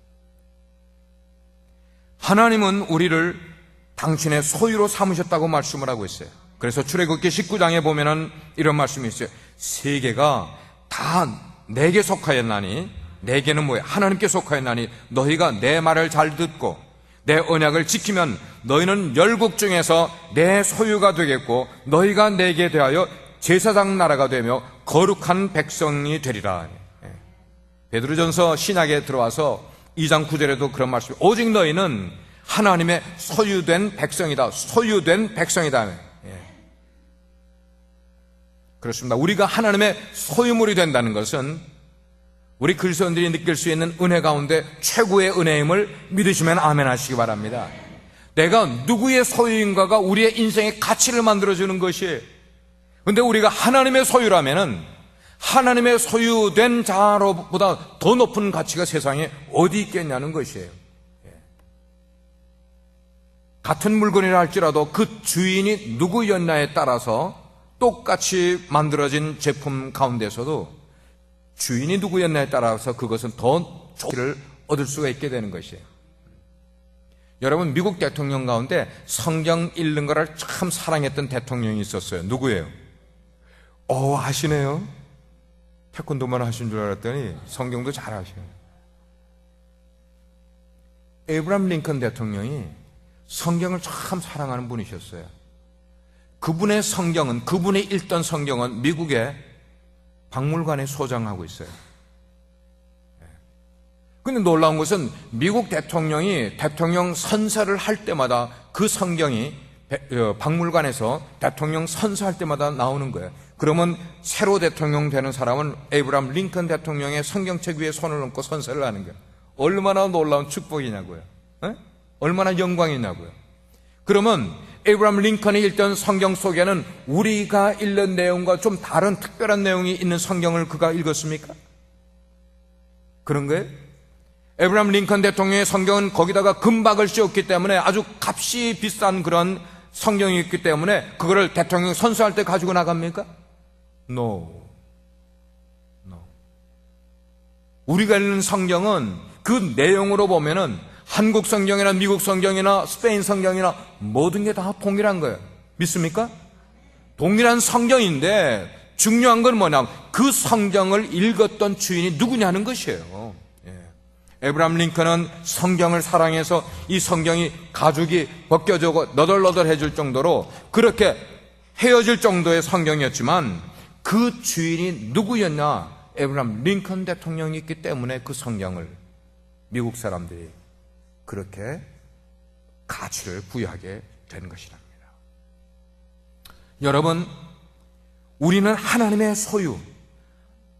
하나님은 우리를 당신의 소유로 삼으셨다고 말씀을 하고 있어요. 그래서 출애굽기 19장에 보면은 이런 말씀이 있어요. 세계가 다 내게 속하였나니, 내게는 뭐예요? 하나님께 속하였나니 너희가 내 말을 잘 듣고 내 언약을 지키면 너희는 열국 중에서 내 소유가 되겠고 너희가 내게 대하여 제사장 나라가 되며 거룩한 백성이 되리라. 베드로전서 신약에 들어와서 2장 9절에도 그런 말씀이, 오직 너희는 하나님의 소유된 백성이다. 소유된 백성이다. 그렇습니다. 우리가 하나님의 소유물이 된다는 것은 우리 그리스도인들이 느낄 수 있는 은혜 가운데 최고의 은혜임을 믿으시면 아멘 하시기 바랍니다. 내가 누구의 소유인가가 우리의 인생의 가치를 만들어주는 것이에요. 근데 우리가 하나님의 소유라면은 하나님의 소유된 자로보다 더 높은 가치가 세상에 어디 있겠냐는 것이에요. 같은 물건이라 할지라도 그 주인이 누구였냐에 따라서 똑같이 만들어진 제품 가운데서도 주인이 누구였냐에 따라서 그것은 더 좋기를 얻을 수가 있게 되는 것이에요. 여러분, 미국 대통령 가운데 성경 읽는 거를 참 사랑했던 대통령이 있었어요. 누구예요? 아시네요? 태권도만 하신 줄 알았더니 성경도 잘 아시네요. 에이브람 링컨 대통령이 성경을 참 사랑하는 분이셨어요. 그분의 성경은, 그분이 읽던 성경은 미국의 박물관에 소장하고 있어요. 근데 놀라운 것은 미국 대통령이 대통령 선서를 할 때마다 그 성경이 박물관에서 대통령 선서할 때마다 나오는 거예요. 그러면 새로 대통령 되는 사람은 에이브람 링컨 대통령의 성경책 위에 손을 얹고 선서를 하는 거예요. 얼마나 놀라운 축복이냐고요. 얼마나 영광이냐고요. 그러면 에이브람 링컨이 읽던 성경 속에는 우리가 읽는 내용과 좀 다른 특별한 내용이 있는 성경을 그가 읽었습니까? 그런 거예요? 에이브람 링컨 대통령의 성경은 거기다가 금박을 씌웠기 때문에 아주 값이 비싼 그런 성경이 있기 때문에 그거를 대통령 선서할 때 가지고 나갑니까? No. 우리가 읽는 성경은 그 내용으로 보면은 한국 성경이나 미국 성경이나 스페인 성경이나 모든 게 다 동일한 거예요. 믿습니까? 동일한 성경인데 중요한 건 뭐냐? 그 성경을 읽었던 주인이 누구냐는 것이에요. 에이브람 링컨은 성경을 사랑해서 이 성경이 가죽이 벗겨지고 너덜너덜해질 정도로 그렇게 헤어질 정도의 성경이었지만 그 주인이 누구였냐? 에이브람 링컨 대통령이 있기 때문에 그 성경을 미국 사람들이 그렇게 가치를 부여하게 된 것이랍니다. 여러분, 우리는 하나님의 소유,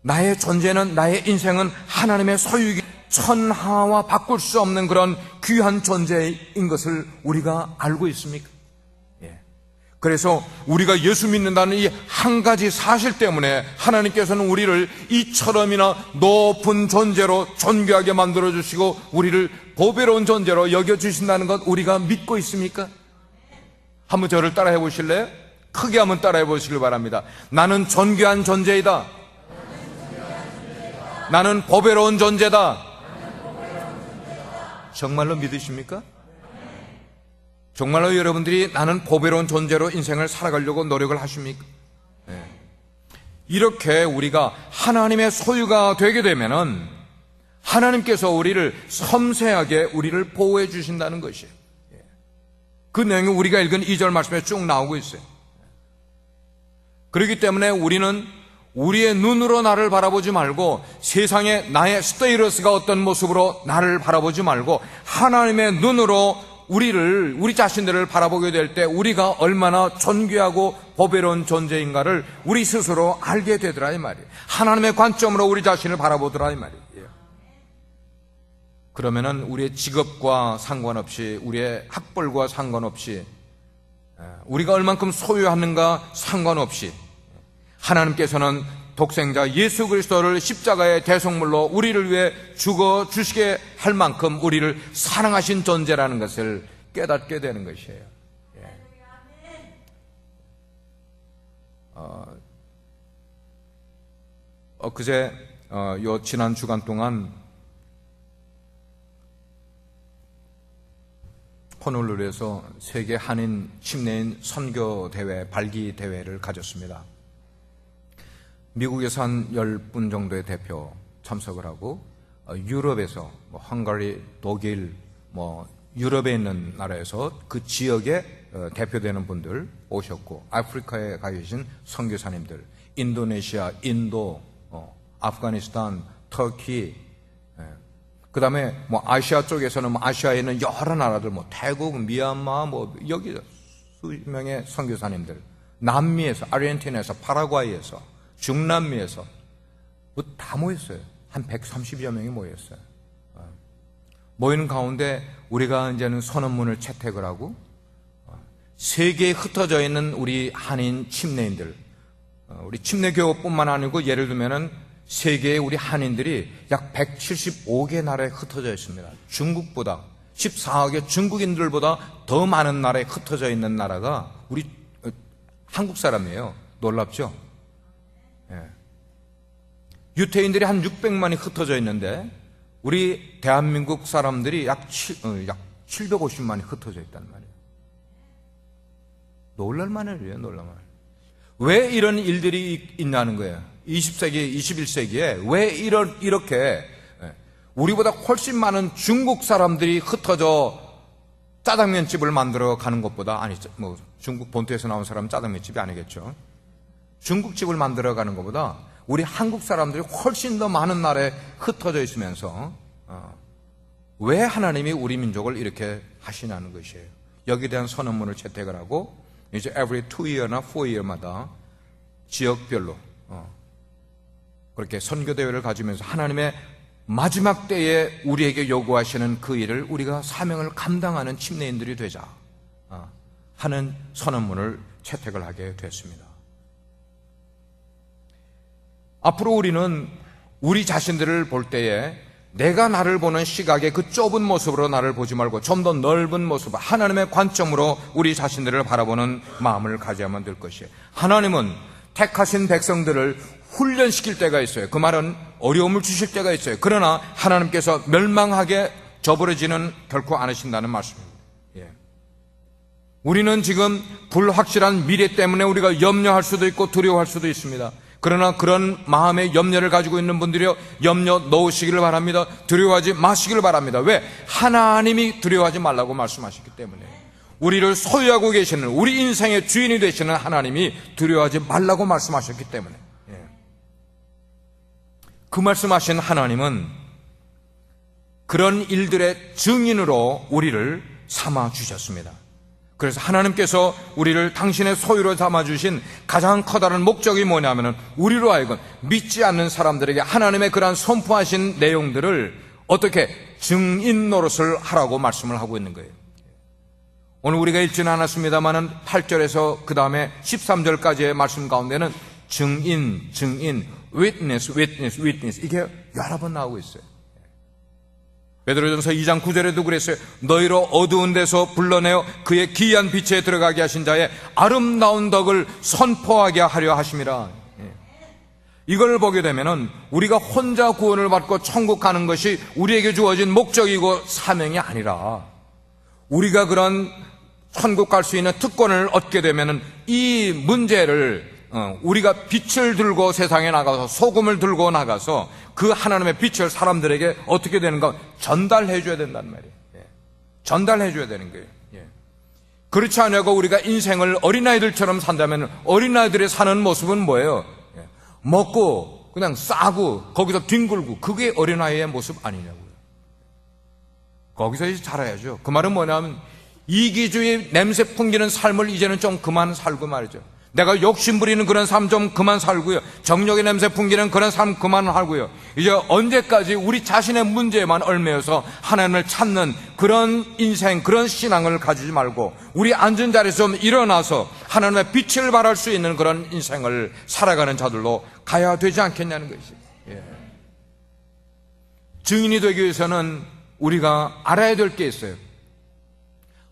나의 존재는, 나의 인생은 하나님의 소유이기, 천하와 바꿀 수 없는 그런 귀한 존재인 것을 우리가 알고 있습니까? 그래서 우리가 예수 믿는다는 이 한 가지 사실 때문에 하나님께서는 우리를 이처럼이나 높은 존재로 존귀하게 만들어주시고 우리를 보배로운 존재로 여겨주신다는 것 우리가 믿고 있습니까? 한번 저를 따라해 보실래요? 크게 한번 따라해 보시길 바랍니다. 나는 존귀한 존재이다. 나는 보배로운 존재다. 정말로 믿으십니까? 정말로 여러분들이 나는 보배로운 존재로 인생을 살아가려고 노력을 하십니까? 이렇게 우리가 하나님의 소유가 되게 되면은 하나님께서 우리를 섬세하게 우리를 보호해 주신다는 것이에요. 그 내용이 우리가 읽은 2절 말씀에 쭉 나오고 있어요. 그렇기 때문에 우리는 우리의 눈으로 나를 바라보지 말고 세상에 나의 스테이러스가 어떤 모습으로 나를 바라보지 말고 하나님의 눈으로 우리 자신들을 바라보게 될 때 우리가 얼마나 존귀하고 보배로운 존재인가를 우리 스스로 알게 되더라 이 말이에요. 하나님의 관점으로 우리 자신을 바라보더라 이 말이에요. 그러면은 우리의 직업과 상관없이 우리의 학벌과 상관없이 우리가 얼만큼 소유하는가 상관없이 하나님께서는 독생자 예수 그리스도를 십자가의 대속물로 우리를 위해 죽어 주시게 할 만큼 우리를 사랑하신 존재라는 것을 깨닫게 되는 것이에요. 엊그제 요 지난 주간 동안 호놀룰루에서 세계 한인 침례인 선교 대회 발기 대회를 가졌습니다. 미국에서 한 10분 정도의 대표 참석을 하고 유럽에서 헝가리, 독일, 유럽에 있는 나라에서 그 지역에 대표되는 분들 오셨고 아프리카에 가 계신 선교사님들, 인도네시아, 인도, 아프가니스탄, 터키, 그 다음에 아시아 쪽에서는 아시아에 있는 여러 나라들, 태국, 미얀마, 여기 수십 명의 선교사님들, 남미에서, 아르헨티나에서, 파라과이에서, 중남미에서 다 모였어요. 한 130여 명이 모였어요. 모이는 가운데 우리가 이제는 선언문을 채택을 하고 세계에 흩어져 있는 우리 한인 침례인들, 우리 침례교뿐만 아니고 예를 들면은 세계의 우리 한인들이 약 175개 나라에 흩어져 있습니다. 중국보다 14억의 중국인들보다 더 많은 나라에 흩어져 있는 나라가 우리 한국 사람이에요. 놀랍죠? 유태인들이 한 600만이 흩어져 있는데 우리 대한민국 사람들이 약 750만이 ht어져 있단 말이에요. 놀랄만한 일이에요. 놀랄만. 왜 이런 일들이 있냐는 거예요. 20세기, 21세기에 왜 이렇게 우리보다 훨씬 많은 중국 사람들이 흩어져 짜장면집을 만들어 가는 것보다, 아니 중국 본토에서 나온 사람은 짜장면집이 아니겠죠. 중국집을 만들어 가는 것보다 우리 한국 사람들이 훨씬 더 많은 나라에 흩어져 있으면서 왜 하나님이 우리 민족을 이렇게 하시냐는 것이에요. 여기에 대한 선언문을 채택을 하고 이제 every 2year나 4year마다 지역별로 그렇게 선교대회를 가지면서 하나님의 마지막 때에 우리에게 요구하시는 그 일을 우리가 사명을 감당하는 침례인들이 되자 하는 선언문을 채택을 하게 됐습니다. 앞으로 우리는 우리 자신들을 볼 때에 내가 나를 보는 시각의 그 좁은 모습으로 나를 보지 말고 좀 더 넓은 모습, 하나님의 관점으로 우리 자신들을 바라보는 마음을 가져야만 될 것이에요. 하나님은 택하신 백성들을 훈련시킬 때가 있어요. 그 말은 어려움을 주실 때가 있어요. 그러나 하나님께서 멸망하게 저버려지는 결코 않으신다는 말씀입니다. 우리는 지금 불확실한 미래 때문에 우리가 염려할 수도 있고 두려워할 수도 있습니다. 그러나 그런 마음의 염려를 가지고 있는 분들이요, 염려 놓으시기를 바랍니다. 두려워하지 마시기를 바랍니다. 왜? 하나님이 두려워하지 말라고 말씀하셨기 때문에. 우리를 소유하고 계시는, 우리 인생의 주인이 되시는 하나님이 두려워하지 말라고 말씀하셨기 때문에. 그 말씀하신 하나님은 그런 일들의 증인으로 우리를 삼아 주셨습니다. 그래서 하나님께서 우리를 당신의 소유로 삼아주신 가장 커다란 목적이 뭐냐면은 우리로 하여금 믿지 않는 사람들에게 하나님의 그러한 선포하신 내용들을 어떻게 증인 노릇을 하라고 말씀을 하고 있는 거예요. 오늘 우리가 읽지는 않았습니다만은 8절에서 그 다음에 13절까지의 말씀 가운데는 증인, witness 이게 여러 번 나오고 있어요. 베드로전서 2장 9절에도 그랬어요. 너희로 어두운 데서 불러내어 그의 기이한 빛에 들어가게 하신 자의 아름다운 덕을 선포하게 하려 하심이라. 이걸 보게 되면은 우리가 혼자 구원을 받고 천국 가는 것이 우리에게 주어진 목적이고 사명이 아니라 우리가 그런 천국 갈 수 있는 특권을 얻게 되면은 이 문제를 우리가 빛을 들고 세상에 나가서 소금을 들고 나가서 그 하나님의 빛을 사람들에게 어떻게 되는가 전달해 줘야 된단 말이에요. 전달해 줘야 되는 거예요. 그렇지 않냐고 우리가 인생을 어린아이들처럼 산다면 어린아이들이 사는 모습은 뭐예요? 먹고 그냥 싸고 거기서 뒹굴고, 그게 어린아이의 모습 아니냐고요. 거기서 자라야죠. 그 말은 뭐냐면 이기주의 냄새 풍기는 삶을 이제는 좀 그만 살고 말이죠. 내가 욕심 부리는 그런 삶 좀 그만 살고요. 정욕의 냄새 풍기는 그런 삶 그만 하고요. 이제 언제까지 우리 자신의 문제에만 얽매여서 하나님을 찾는 그런 인생, 그런 신앙을 가지지 말고 우리 앉은 자리에서 좀 일어나서 하나님의 빛을 발할 수 있는 그런 인생을 살아가는 자들로 가야 되지 않겠냐는 것이. 증인이 되기 위해서는 우리가 알아야 될 게 있어요.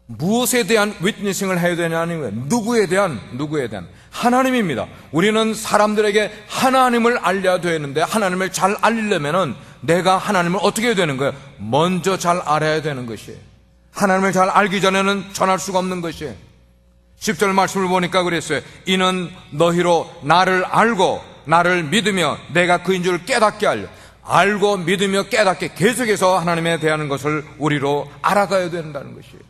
무엇에 대한 위트니싱을 해야 되냐는 거예요. 누구에 대한 하나님입니다. 우리는 사람들에게 하나님을 알려야 되는데 하나님을 잘 알리려면은 내가 하나님을 어떻게 해야 되는 거예요? 먼저 잘 알아야 되는 것이에요. 하나님을 잘 알기 전에는 전할 수가 없는 것이에요. 10절 말씀을 보니까 그랬어요. 이는 너희로 나를 알고 나를 믿으며 내가 그인 줄 깨닫게 하려. 알고 믿으며 깨닫게 계속해서 하나님에 대한 것을 우리로 알아가야 된다는 것이에요.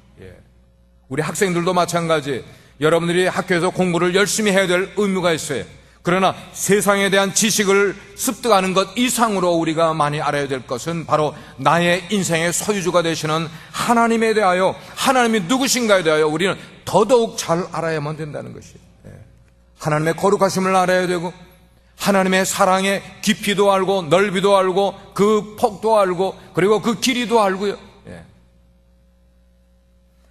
우리 학생들도 마찬가지. 여러분들이 학교에서 공부를 열심히 해야 될 의무가 있어요. 그러나 세상에 대한 지식을 습득하는 것 이상으로 우리가 많이 알아야 될 것은 바로 나의 인생의 소유주가 되시는 하나님에 대하여, 하나님이 누구신가에 대하여 우리는 더더욱 잘 알아야만 된다는 것이에요. 하나님의 거룩하심을 알아야 되고 하나님의 사랑의 깊이도 알고 넓이도 알고 그 폭도 알고 그리고 그 길이도 알고요.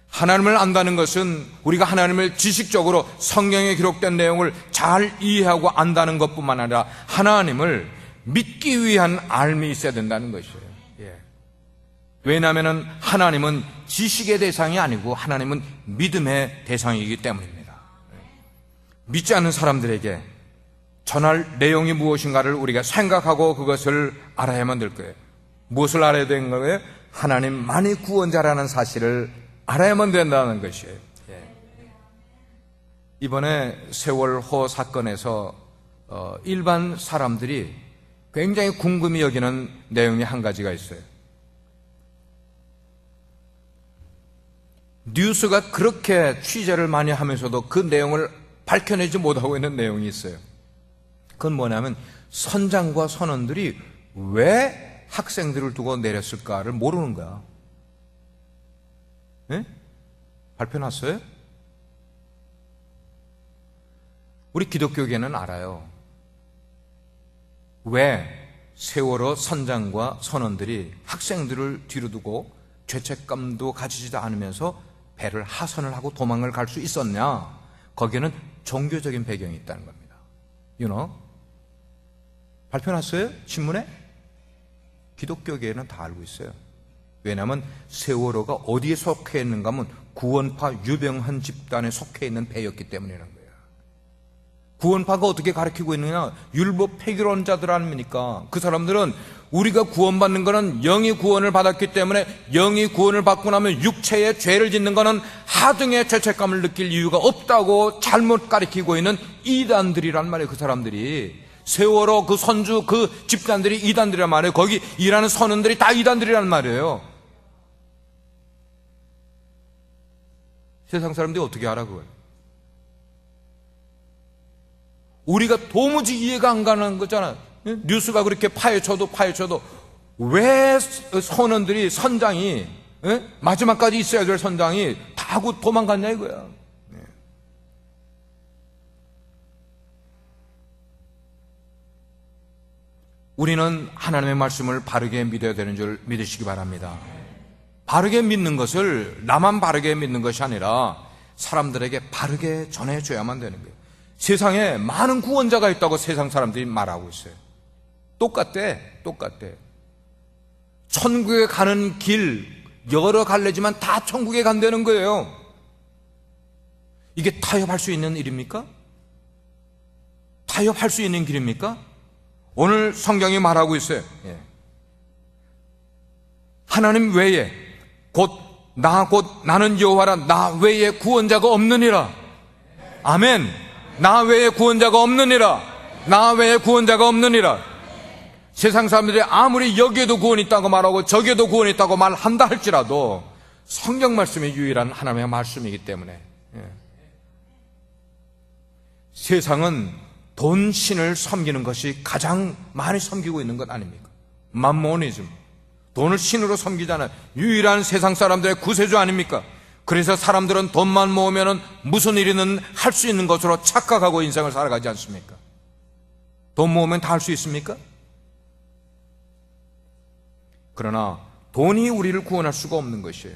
하나님을 안다는 것은 우리가 하나님을 지식적으로 성경에 기록된 내용을 잘 이해하고 안다는 것뿐만 아니라 하나님을 믿기 위한 알미 있어야 된다는 것이에요. 왜냐하면 하나님은 지식의 대상이 아니고 하나님은 믿음의 대상이기 때문입니다. 믿지 않는 사람들에게 전할 내용이 무엇인가를 우리가 생각하고 그것을 알아야만 될 거예요. 무엇을 알아야 되는 거예요? 하나님만이 구원자라는 사실을 알아야만 된다는 것이에요. 이번에 세월호 사건에서 일반 사람들이 굉장히 궁금히 여기는 내용이 한 가지가 있어요. 뉴스가 그렇게 취재를 많이 하면서도 그 내용을 밝혀내지 못하고 있는 내용이 있어요. 그건 뭐냐면 선장과 선원들이 왜 학생들을 두고 내렸을까를 모르는 거야. 발표 났어요? 우리 기독교계는 알아요. 왜 세월호 선장과 선원들이 학생들을 뒤로 두고 죄책감도 가지지도 않으면서 배를 하선을 하고 도망을 갈 수 있었냐? 거기에는 종교적인 배경이 있다는 겁니다. 발표 났어요? 신문에? 기독교계는 다 알고 있어요. 왜냐하면 세월호가 어디에 속해 있는가 하면 구원파 유병헌 집단에 속해 있는 배였기 때문이라는 거예요. 구원파가 어떻게 가르치고 있느냐? 율법 폐기론자들 아닙니까? 그 사람들은 우리가 구원받는 것은 영이 구원을 받았기 때문에 영이 구원을 받고 나면 육체의 죄를 짓는 것은 하등의 죄책감을 느낄 이유가 없다고 잘못 가르치고 있는 이단들이란 말이에요. 그 사람들이. 세월호 그 선주 그 집단들이 이단들이란 말이에요. 거기 일하는 선원들이 다 이단들이란 말이에요. 세상 사람들이 어떻게 알아 그걸? 우리가 도무지 이해가 안 가는 거잖아. 뉴스가 그렇게 파헤쳐도 왜 선원들이 선장이 마지막까지 있어야 될 선장이 다 하고 도망갔냐 이거야. 우리는 하나님의 말씀을 바르게 믿어야 되는 줄 믿으시기 바랍니다. 바르게 믿는 것을 나만 바르게 믿는 것이 아니라 사람들에게 바르게 전해줘야만 되는 거예요. 세상에 많은 구원자가 있다고 세상 사람들이 말하고 있어요. 똑같대. 천국에 가는 길 여러 갈래지만 다 천국에 간다는 거예요. 이게 타협할 수 있는 일입니까? 타협할 수 있는 길입니까? 오늘 성경이 말하고 있어요. 하나님 외에 곧 나 곧 나는 여호와라. 나 외에 구원자가 없느니라. 아멘. 나 외에 구원자가 없느니라. 나 외에 구원자가 없느니라. 세상 사람들이 아무리 여기에도 구원이 있다고 말하고 저기에도 구원이 있다고 말한다 할지라도 성경 말씀이 유일한 하나님의 말씀이기 때문에 세상은 돈 신을 섬기는 것이 가장 많이 섬기고 있는 것 아닙니까? 맘모니즘, 돈을 신으로 섬기잖아요. 유일한 세상 사람들의 구세주 아닙니까? 그래서 사람들은 돈만 모으면 무슨 일이든 할 수 있는 것으로 착각하고 인생을 살아가지 않습니까? 돈 모으면 다 할 수 있습니까? 그러나 돈이 우리를 구원할 수가 없는 것이에요.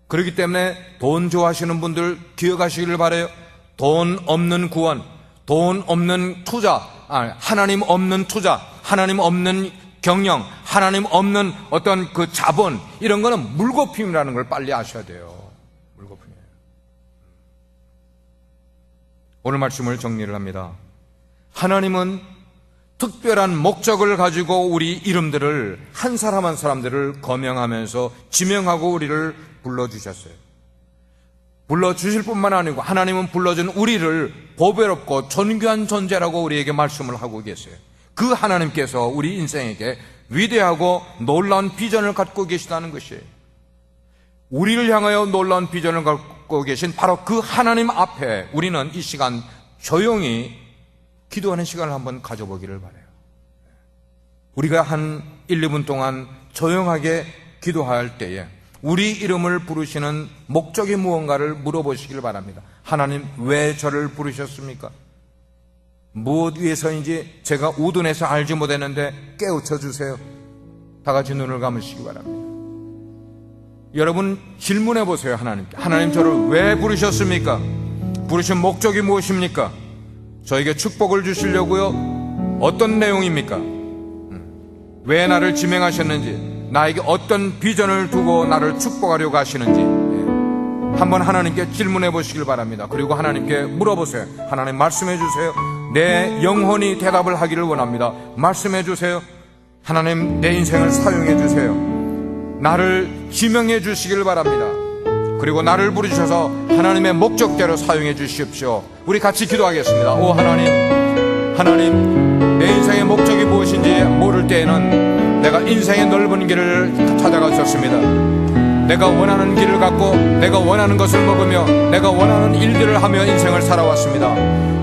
그렇기 때문에 돈 좋아하시는 분들 기억하시기를 바라요. 돈 없는 구원, 돈 없는 투자, 하나님 없는 투자, 하나님 없는 경영, 하나님 없는 어떤 그 자본, 이런 거는 물거품이라는 걸 빨리 아셔야 돼요. 물거품이에요. 오늘 말씀을 정리를 합니다. 하나님은 특별한 목적을 가지고 우리 이름들을 한 사람 한 사람들을 거명하면서 지명하고 우리를 불러주셨어요. 불러주실 뿐만 아니고 하나님은 불러준 우리를 보배롭고 존귀한 존재라고 우리에게 말씀을 하고 계세요. 그 하나님께서 우리 인생에게 위대하고 놀라운 비전을 갖고 계시다는 것이에요. 우리를 향하여 놀라운 비전을 갖고 계신 바로 그 하나님 앞에 우리는 이 시간 조용히 기도하는 시간을 한번 가져보기를 바라요. 우리가 한 1, 2분 동안 조용하게 기도할 때에 우리 이름을 부르시는 목적이 무언가를 물어보시길 바랍니다. 하나님, 왜 저를 부르셨습니까? 무엇 위해서인지 제가 우둔해서 알지 못했는데 깨우쳐 주세요. 다 같이 눈을 감으시기 바랍니다. 여러분 질문해 보세요. 하나님께. 하나님, 저를 왜 부르셨습니까? 부르신 목적이 무엇입니까? 저에게 축복을 주시려고요? 어떤 내용입니까? 왜 나를 지명하셨는지, 나에게 어떤 비전을 두고 나를 축복하려고 하시는지 한번 하나님께 질문해 보시길 바랍니다. 그리고 하나님께 물어보세요. 하나님, 말씀해 주세요. 내 영혼이 대답을 하기를 원합니다. 말씀해 주세요. 하나님, 내 인생을 사용해 주세요. 나를 지명해 주시길 바랍니다. 그리고 나를 부르셔서 하나님의 목적대로 사용해 주십시오. 우리 같이 기도하겠습니다. 오 하나님, 하나님, 내 인생의 목적이 무엇인지 모를 때에는 내가 인생의 넓은 길을 찾아갔었습니다. 내가 원하는 길을 갖고 내가 원하는 것을 먹으며 내가 원하는 일들을 하며 인생을 살아왔습니다.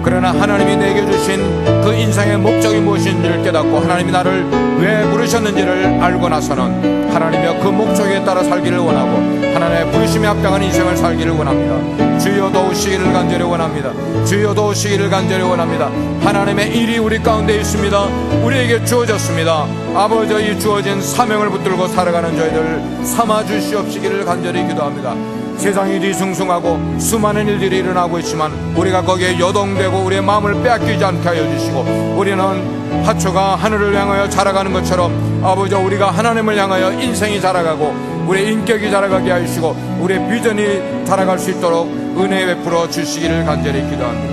그러나 하나님이 내게 주신 그 인생의 목적이 무엇인지를 깨닫고 하나님이 나를 왜 부르셨는지를 알고 나서는 하나님의 그 목적에 따라 살기를 원하고 하나님의 부르심에 합당한 인생을 살기를 원합니다. 주여 도우시기를 간절히 원합니다. 주여 도우시기를 간절히 원합니다. 하나님의 일이 우리 가운데 있습니다. 우리에게 주어졌습니다. 아버지, 이 주어진 사명을 붙들고 살아가는 저희들 삼아 주시옵시기를 간절히 기도합니다. 세상이 뒤숭숭하고 수많은 일들이 일어나고 있지만 우리가 거기에 요동되고 우리의 마음을 빼앗기지 않게 하여 주시고, 우리는 화초가 하늘을 향하여 자라가는 것처럼 아버지, 우리가 하나님을 향하여 인생이 자라가고 우리의 인격이 자라가게 하시고 우리의 비전이 자라갈 수 있도록 은혜 베풀어 주시기를 간절히 기도합니다.